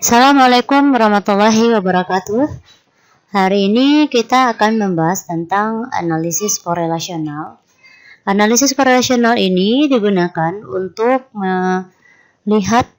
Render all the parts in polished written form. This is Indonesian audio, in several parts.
Assalamualaikum warahmatullahi wabarakatuh. Hari ini kita akan membahas tentang analisis korelasional. Analisis korelasional ini digunakan untuk melihat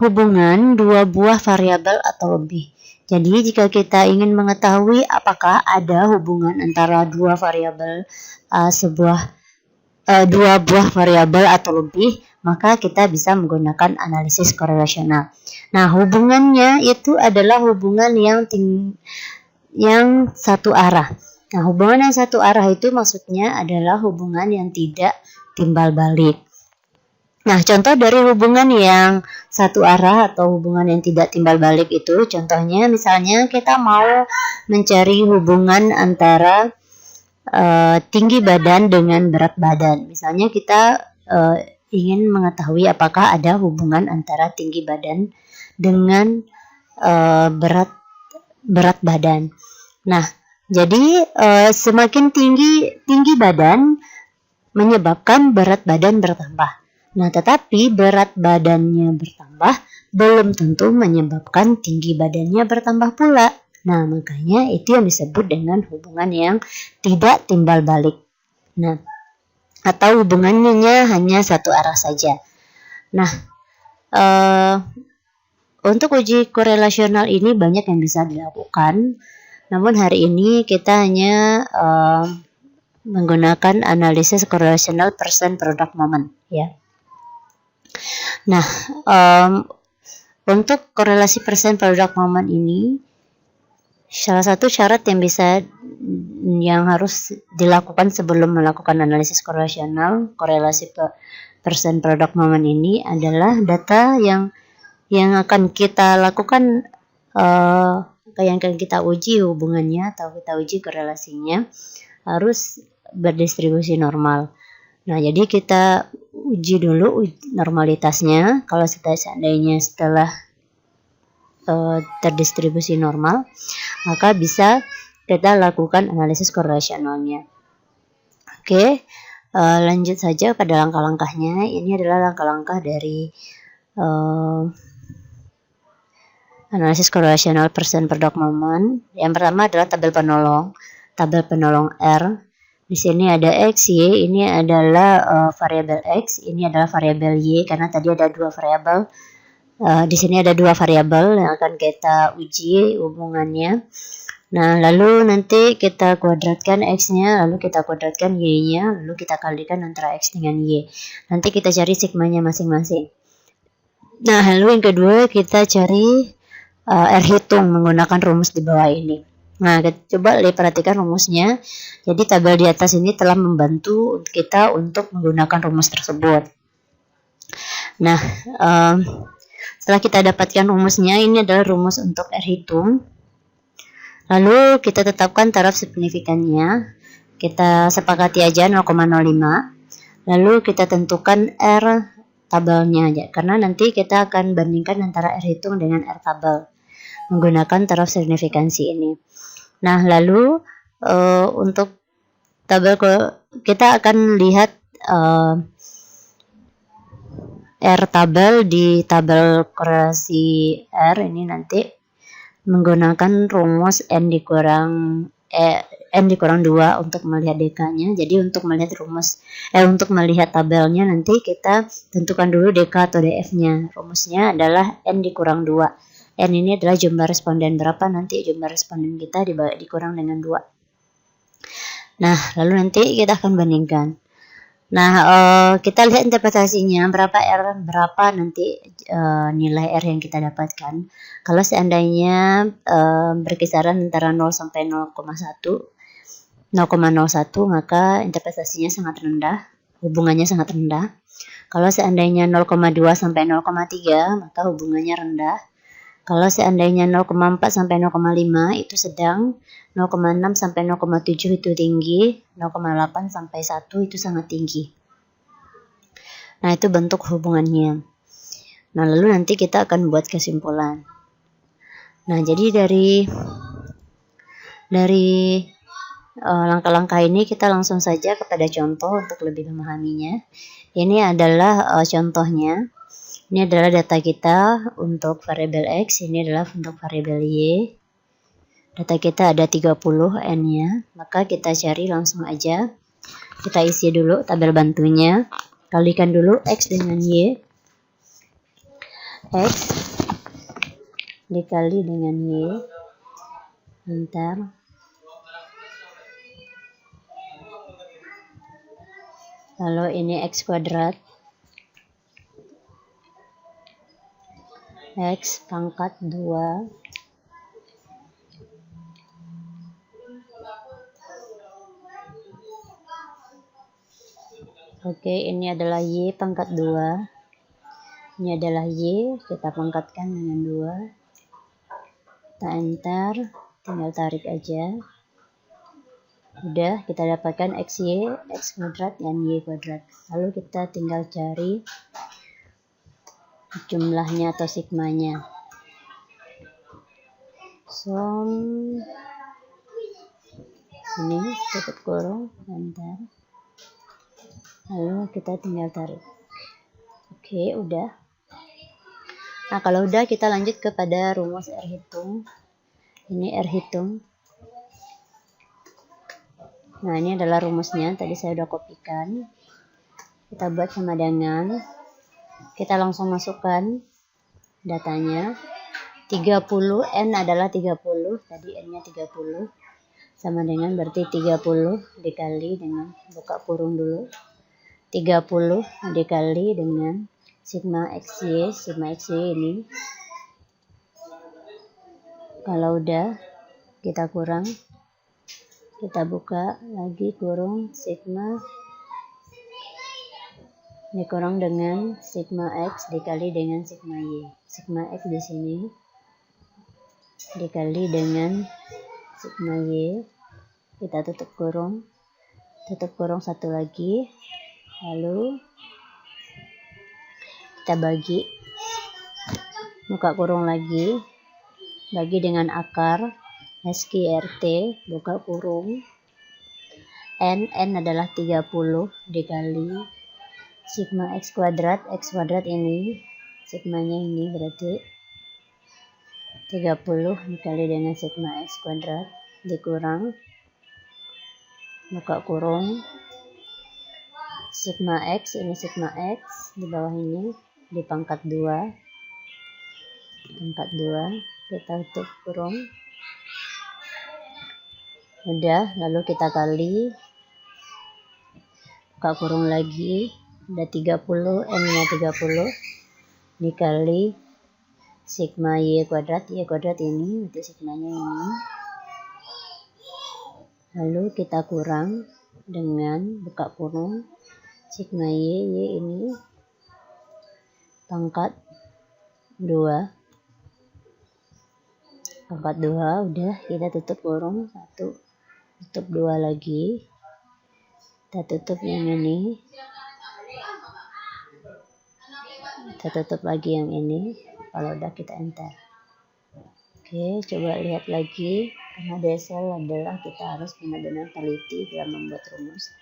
hubungan dua buah variabel atau lebih. Jadi jika kita ingin mengetahui apakah ada hubungan antara dua buah variabel atau lebih, maka kita bisa menggunakan analisis korelasional. Nah, hubungannya itu adalah hubungan yang satu arah. Nah, hubungan yang satu arah itu maksudnya adalah hubungan yang tidak timbal balik. Nah, contoh dari hubungan yang satu arah atau hubungan yang tidak timbal balik itu, contohnya misalnya kita mau mencari hubungan antara tinggi badan dengan berat badan. Misalnya kita ingin mengetahui apakah ada hubungan antara tinggi badan dengan berat badan. Nah, jadi semakin tinggi badan menyebabkan berat badan bertambah. Nah, tetapi berat badannya bertambah belum tentu menyebabkan tinggi badannya bertambah pula. Nah, makanya itu yang disebut dengan hubungan yang tidak timbal balik. Nah, atau hubungannya hanya satu arah saja. Nah, untuk uji korelasional ini banyak yang bisa dilakukan. Namun hari ini kita hanya menggunakan analisis korelasional persen product moment, ya. Nah, untuk korelasi persen product moment ini, salah satu syarat yang harus dilakukan sebelum melakukan analisis korelasional korelasi persen product moment ini adalah data yang akan kita lakukan, yang akan kita uji hubungannya atau kita uji korelasinya harus berdistribusi normal. Nah, jadi kita uji dulu normalitasnya. Kalau seandainya setelah terdistribusi normal, maka bisa kita lakukan analisis korelasionalnya. Oke, lanjut saja pada langkah-langkahnya. Ini adalah langkah-langkah dari analisis korelasional persen product moment. Yang pertama adalah tabel penolong R. Di sini ada X, Y, ini adalah variabel X, ini adalah variabel Y, karena tadi ada dua variabel. Di sini ada dua variabel yang akan kita uji hubungannya. Nah, lalu nanti kita kuadratkan X-nya, lalu kita kuadratkan Y-nya, lalu kita kalikan antara X dengan Y. Nanti kita cari sigmanya masing-masing. Nah, lalu yang kedua kita cari R hitung menggunakan rumus di bawah ini. Nah, coba perhatikan rumusnya. Jadi tabel di atas ini telah membantu kita untuk menggunakan rumus tersebut. Nah, setelah kita dapatkan rumusnya, ini adalah rumus untuk R hitung. Lalu kita tetapkan taraf signifikannya. Kita sepakati aja 0,05. Lalu kita tentukan R tabelnya aja, karena nanti kita akan bandingkan antara R hitung dengan R tabel menggunakan taraf signifikansi ini. Nah, lalu untuk tabel kita akan lihat R tabel di tabel korelasi R ini nanti menggunakan rumus N dikurang 2 untuk melihat DK-nya. Jadi untuk melihat tabelnya nanti kita tentukan dulu DK atau DF-nya. Rumusnya adalah N dikurang 2. N ini adalah jumlah responden berapa, nanti jumlah responden kita dikurang dengan 2. Nah, lalu nanti kita akan bandingkan. Nah, kita lihat interpretasinya, berapa nanti nilai R yang kita dapatkan. Kalau seandainya berkisaran antara 0 sampai 0,01, maka interpretasinya sangat rendah, hubungannya sangat rendah. Kalau seandainya 0,2 sampai 0,3, maka hubungannya rendah. Kalau seandainya 0,4 sampai 0,5 itu sedang, 0,6 sampai 0,7 itu tinggi, 0,8 sampai 1 itu sangat tinggi. Nah, itu bentuk hubungannya. Nah, lalu nanti kita akan buat kesimpulan. Nah, jadi dari langkah-langkah ini kita langsung saja kepada contoh untuk lebih memahaminya. Ini adalah contohnya. Ini adalah data kita untuk variabel X, ini adalah untuk variabel Y. Data kita ada 30 N-nya, maka kita cari langsung aja. Kita isi dulu tabel bantunya. Kalikan dulu X dengan Y. X dikali dengan Y. Enter. Lalu ini X kuadrat. X pangkat 2. Oke, ini adalah Y pangkat 2. Ini adalah Y, kita pangkatkan dengan 2. Kita enter, tinggal tarik aja. Udah, kita dapatkan XY, X kuadrat dan Y kuadrat. Lalu kita tinggal cari jumlahnya atau sigmanya. Sum ini tutup kurung, enter. Lalu kita tinggal tarik. Oke, udah. Nah, kalau udah kita lanjut kepada rumus R hitung. Ini R hitung. Nah, ini adalah rumusnya. Tadi saya udah kopikan. Kita buat sama dengan. Kita langsung masukkan datanya. 30, N adalah 30. Tadi N-nya 30. Sama dengan berarti 30 dikali dengan, buka kurung dulu. 30 dikali dengan sigma XY ini. Kalau udah kita kurang, kita buka lagi kurung sigma dikurang dengan sigma X dikali dengan sigma Y. Sigma X di sini dikali dengan sigma Y. Kita tutup kurung satu lagi. Lalu kita bagi, buka kurung lagi, bagi dengan akar SQRT, buka kurung. N adalah 30 dikali sigma X kuadrat ini, sigmanya ini berarti 30 dikali dengan sigma X kuadrat, dikurang, buka kurung, sigma X, ini sigma X, di bawah ini, di pangkat 2, kita tutup kurung. Udah, lalu kita kali, buka kurung lagi, ada 30, N-nya 30, dikali sigma Y kuadrat ini, berarti sigmanya ini. Lalu kita kurang dengan, buka kurung, sigma Y ini pangkat 2. Pangkat 2 udah, kita tutup kurung 1, tutup 2 lagi. Kita tutup yang ini. Kita tutup lagi yang ini. Kalau udah kita enter. Oke, coba lihat lagi. Karena DSL adalah kita harus benar-benar teliti dalam membuat rumus.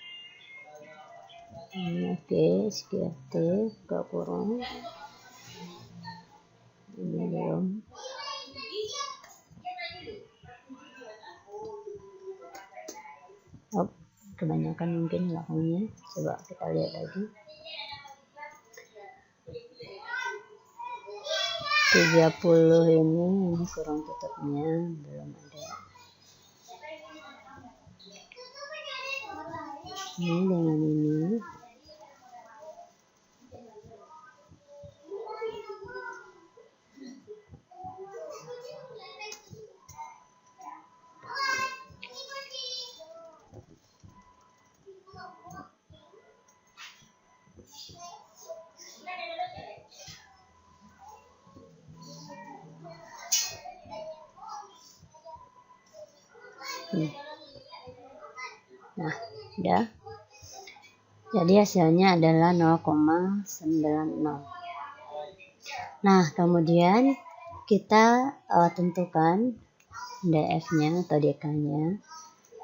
Oke, SQRT, buka kurung. Ini belum. Oh, kebanyakan mungkin belakangnya. Coba kita lihat lagi. 30 ini kurang tutupnya belum ada. Ini dengan ini. Nah, udah. Jadi hasilnya adalah 0,90. Nah, kemudian kita tentukan DF-nya atau DK-nya.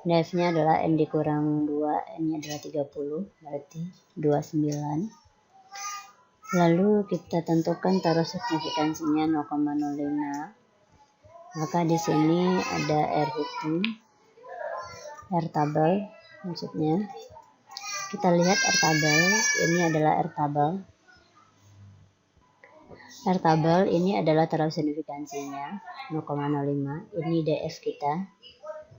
DF-nya adalah N dikurang 2, N-nya adalah 30, berarti 29. Lalu kita tentukan taruh signifikansinya 0,05. Maka di sini ada R hitung, R tabel maksudnya. Kita lihat R tabel, ini adalah R tabel. R tabel ini adalah taruh signifikansinya 0,05. Ini DF kita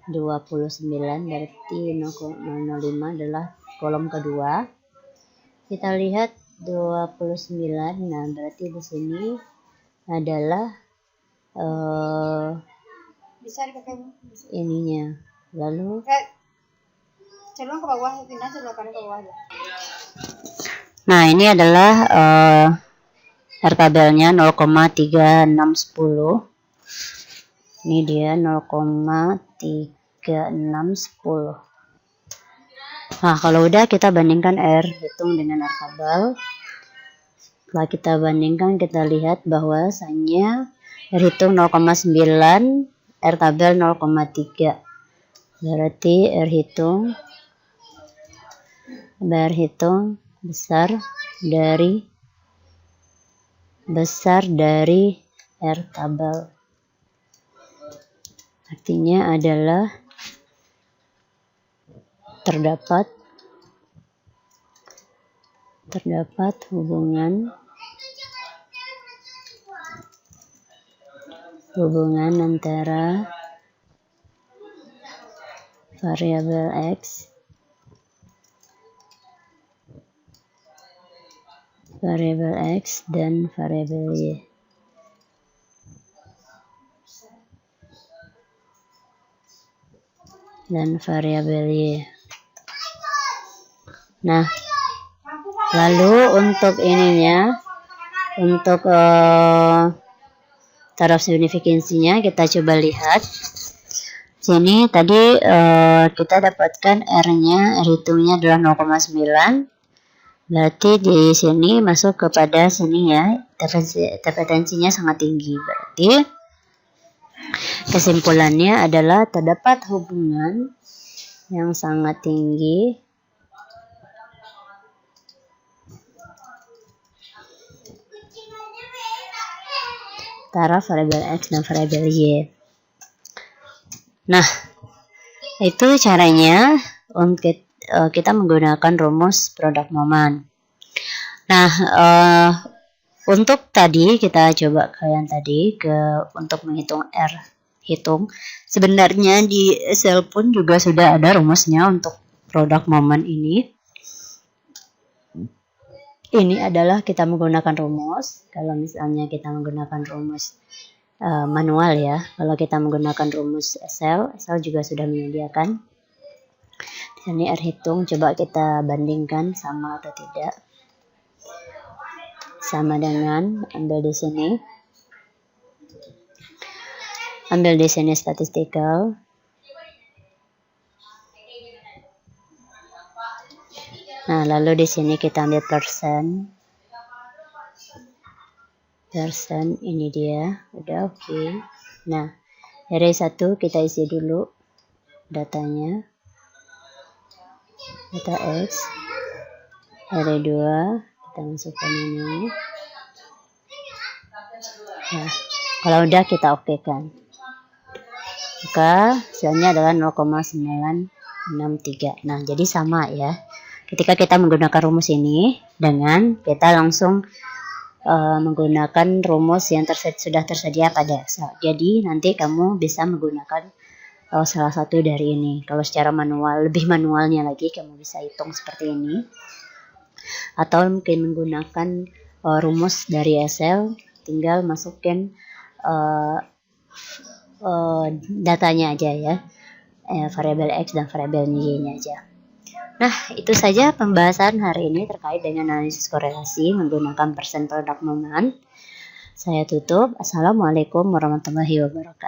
29, berarti 0,05 adalah kolom kedua. Kita lihat 29, nah berarti di sini adalah bisa dipakai ininya. Lalu celung ke bawah, pindah celokan ke bawah ya. Nah, ini adalah R tabelnya 0,3610. Ini dia 0,3610. Nah, kalau udah kita bandingkan R hitung dengan R tabel. Setelah kita bandingkan, kita lihat bahwasanya R hitung 0,9, R tabel 0,3. Berarti R hitung besar dari R tabel. Artinya adalah terdapat hubungan antara variabel X dan variabel Y. Nah, lalu untuk ininya, untuk taruh signifikansinya kita coba lihat. Sini tadi kita dapatkan R-nya, R hitungnya adalah 0,9. Berarti di sini masuk kepada sini ya, interferensinya sangat tinggi. Berarti kesimpulannya adalah terdapat hubungan yang sangat tinggi antara variabel X dan variabel Y. Nah, itu caranya untuk kita menggunakan rumus produk moment. Nah, untuk tadi kita coba ke yang tadi untuk menghitung R hitung. Sebenarnya di Excel pun juga sudah ada rumusnya untuk produk moment ini. Ini adalah kita menggunakan rumus. Kalau misalnya kita menggunakan rumus manual ya. Kalau kita menggunakan rumus Excel juga sudah menyediakan. Di sini R hitung, coba kita bandingkan sama atau tidak. Sama dengan ambil di sini statistical. Nah, lalu di sini kita ambil persen ini dia, udah oke. Nah, array 1 kita isi dulu datanya, data X. Array 2 kita masukkan ini. Nah, kalau udah kita oke kan, maka hasilnya adalah 0,963. Nah, jadi sama ya. Ketika kita menggunakan rumus ini dengan kita langsung menggunakan rumus yang sudah tersedia pada Excel. Jadi nanti kamu bisa menggunakan salah satu dari ini. Kalau secara manual, lebih manualnya lagi, kamu bisa hitung seperti ini. Atau mungkin menggunakan rumus dari Excel, tinggal masukin datanya aja ya, variabel X dan variabel Y-nya aja. Nah, itu saja pembahasan hari ini terkait dengan analisis korelasi menggunakan persen produk moment. Saya tutup. Assalamualaikum warahmatullahi wabarakatuh.